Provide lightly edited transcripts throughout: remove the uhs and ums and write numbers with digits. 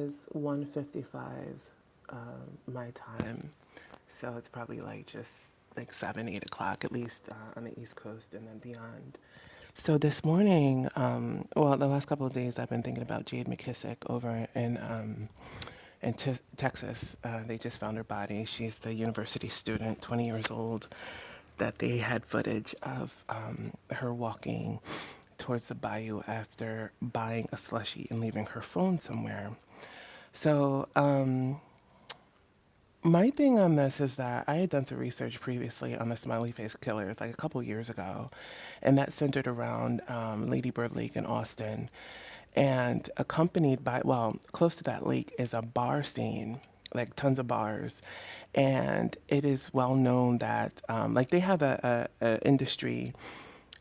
is 1:55 my time, so it's probably like just like 7, 8 o'clock at least on the East Coast and then beyond. So this morning, well, the last couple of days, I've been thinking about Jade McKissic over in Texas. They just found her body. She's the university student, 20 years old, that they had footage of her walking towards the bayou after buying a slushie and leaving her phone somewhere. So, my thing on this is that I had done some research previously on the smiley face killers, like a couple years ago, and that centered around Lady Bird Lake in Austin. And accompanied by, well, close to that lake is a bar scene, like tons of bars. And it is well known that, like, they have a industry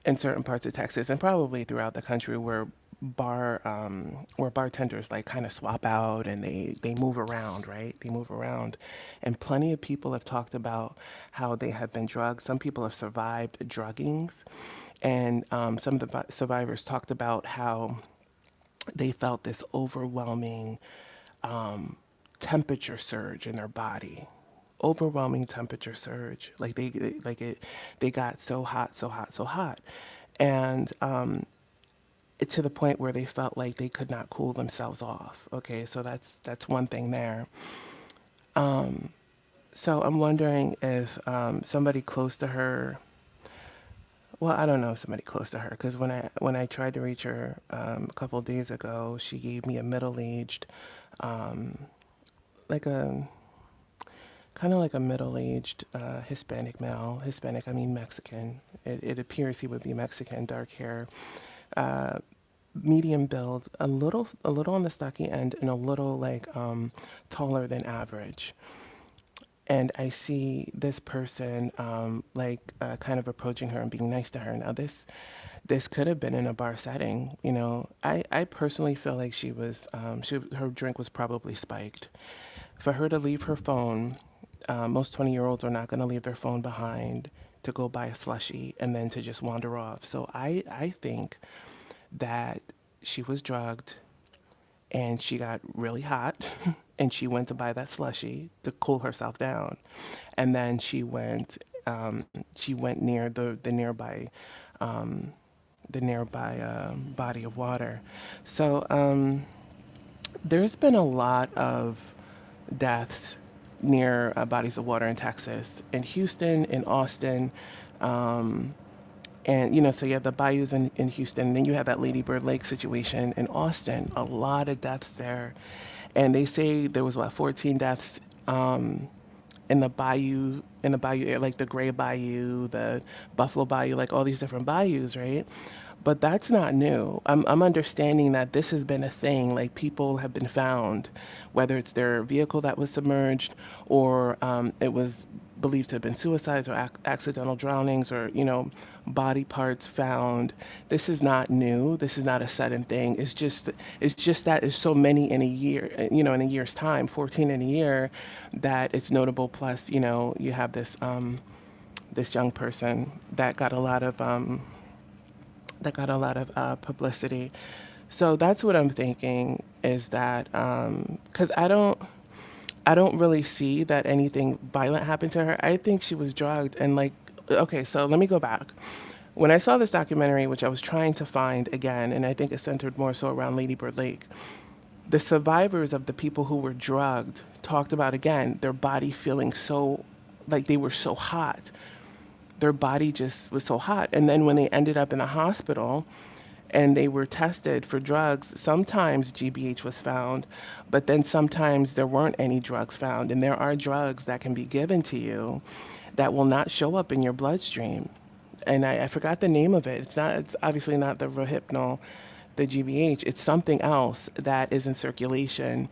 in certain parts of Texas and probably throughout the country where bartenders like kind of swap out and they move around, right? They move around, and plenty of people have talked about how they have been drugged. Some people have survived druggings, and some of the survivors talked about how they felt this overwhelming temperature surge in their body, overwhelming temperature surge, like they got so hot, so hot, so hot, and to the point where they felt like they could not cool themselves off. Okay, so that's one thing there. So I'm wondering if somebody close to her, well, I don't know if somebody close to her, because when I tried to reach her a couple of days ago, she gave me a middle-aged, like a kind of like a middle-aged Hispanic male. Hispanic, I mean Mexican. It appears he would be Mexican, dark hair, uh, medium build, a little on the stocky end, and a little like taller than average. And I see this person like kind of approaching her and being nice to her. Now this could have been in a bar setting. I personally feel like her drink was probably spiked. For her to leave her phone, most 20-year-olds are not going to leave their phone behind to go buy a slushie and then to just wander off. So I think that she was drugged and she got really hot and she went to buy that slushie to cool herself down. And then she went near the nearby body of water. So there's been a lot of deaths near bodies of water in Texas, in Houston, in Austin. And so you have the bayous in Houston, and then you have that Lady Bird Lake situation in Austin. A lot of deaths there, and they say there was what 14 deaths in the bayou area, like the Gray Bayou, the Buffalo Bayou, like all these different bayous, right? But that's not new. I'm understanding that this has been a thing. Like people have been found, whether it's their vehicle that was submerged, or it was believed to have been suicides or accidental drownings, or body parts found. This is not new. This is not a sudden thing. It's just that there's so many in a year. In a year's time, 14 in a year, that it's notable. Plus, you have this young person that got a lot of publicity. So that's what I'm thinking, is that because I don't really see that anything violent happened to her. I think she was drugged and like, okay, so let me go back. When I saw this documentary, which I was trying to find again, and I think it centered more so around Lady Bird Lake, the survivors of the people who were drugged talked about again their body feeling so, like they were so hot. Their body just was so hot. And then when they ended up in the hospital and they were tested for drugs, sometimes GBH was found, but then sometimes there weren't any drugs found. And there are drugs that can be given to you that will not show up in your bloodstream. And I forgot the name of it. It's obviously not the Rohypnol, the GBH. It's something else that is in circulation.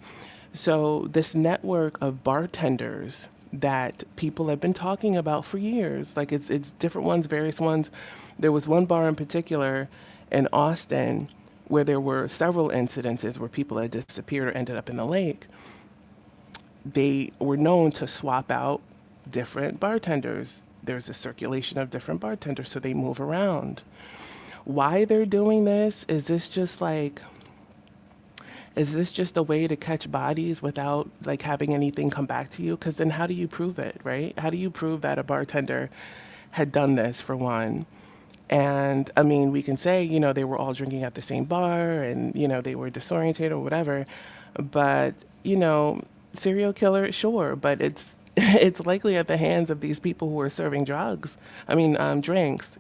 So this network of bartenders that people have been talking about for years, like it's different ones, various ones. There was one bar in particular in Austin where there were several incidences where people had disappeared or ended up in the lake. They were known to swap out different bartenders. There's a circulation of different bartenders, so they move around. Why they're doing this, is this just like, Is this just a way to catch bodies without like having anything come back to you? Because then how do you prove it, right? How do you prove that a bartender had done this for one? And I mean, we can say, they were all drinking at the same bar and, they were disorientated or whatever. But, serial killer, sure, but it's it's likely at the hands of these people who are serving drugs. I mean, drinks.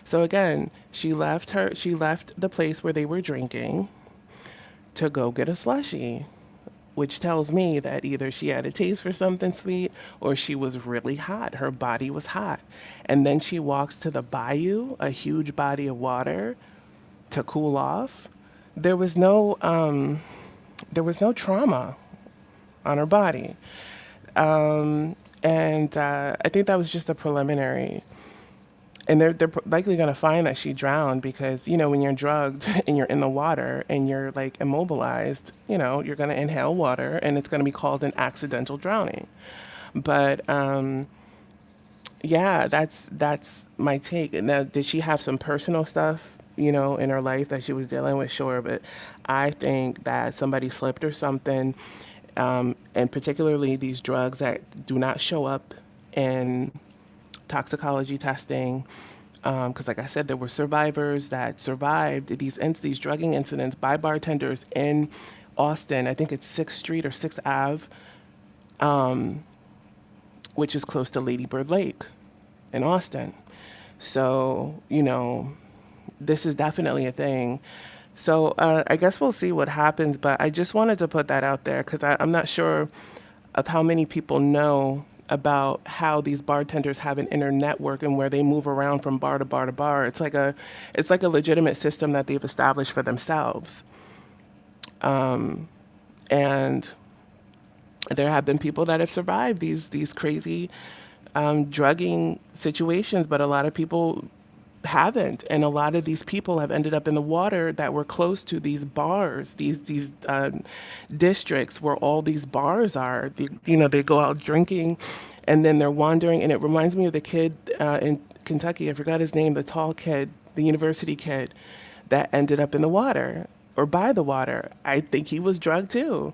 So again, she left the place where they were drinking to go get a slushie, which tells me that either she had a taste for something sweet or she was really hot. Her body was hot. And then she walks to the bayou, a huge body of water, to cool off. There was no trauma on her body. And I think that was just a preliminary. And they're likely going to find that she drowned because, when you're drugged and you're in the water and you're like immobilized, you're going to inhale water and it's going to be called an accidental drowning. But yeah, that's my take. Now, did she have some personal stuff, in her life that she was dealing with? Sure, but I think that somebody slipped or something, and particularly these drugs that do not show up in toxicology testing. Because, like I said, there were survivors that survived these drugging incidents by bartenders in Austin. I think it's 6th Street or 6th Ave, which is close to Lady Bird Lake in Austin. So, this is definitely a thing. So I guess we'll see what happens, but I just wanted to put that out there because I'm not sure of how many people know about how these bartenders have an inner network and where they move around from bar to bar to bar. It's like a legitimate system that they've established for themselves. And there have been people that have survived these crazy drugging situations, but a lot of people haven't, and a lot of these people have ended up in the water that were close to these bars, these districts where all these bars are. They go out drinking, and then they're wandering. And it reminds me of the kid in Kentucky. I forgot his name. The tall kid, the university kid, that ended up in the water or by the water. I think he was drugged too.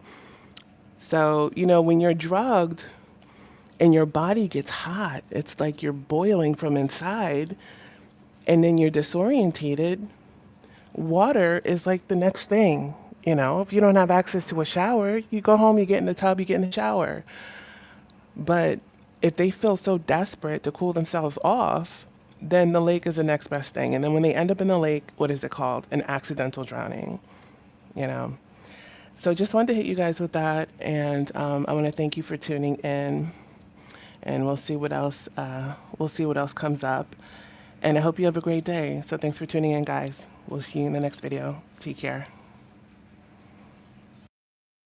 So when you're drugged and your body gets hot, it's like you're boiling from inside and then you're disorientated. Water is like the next thing. If you don't have access to a shower, you go home, you get in the tub, you get in the shower. But if they feel so desperate to cool themselves off, then the lake is the next best thing. And then when they end up in the lake, what is it called? An accidental drowning, you know? So just wanted to hit you guys with that. And I want to thank you for tuning in. And we'll see what else comes up. And I hope you have a great day. So thanks for tuning in, guys. We'll see you in the next video. Take care.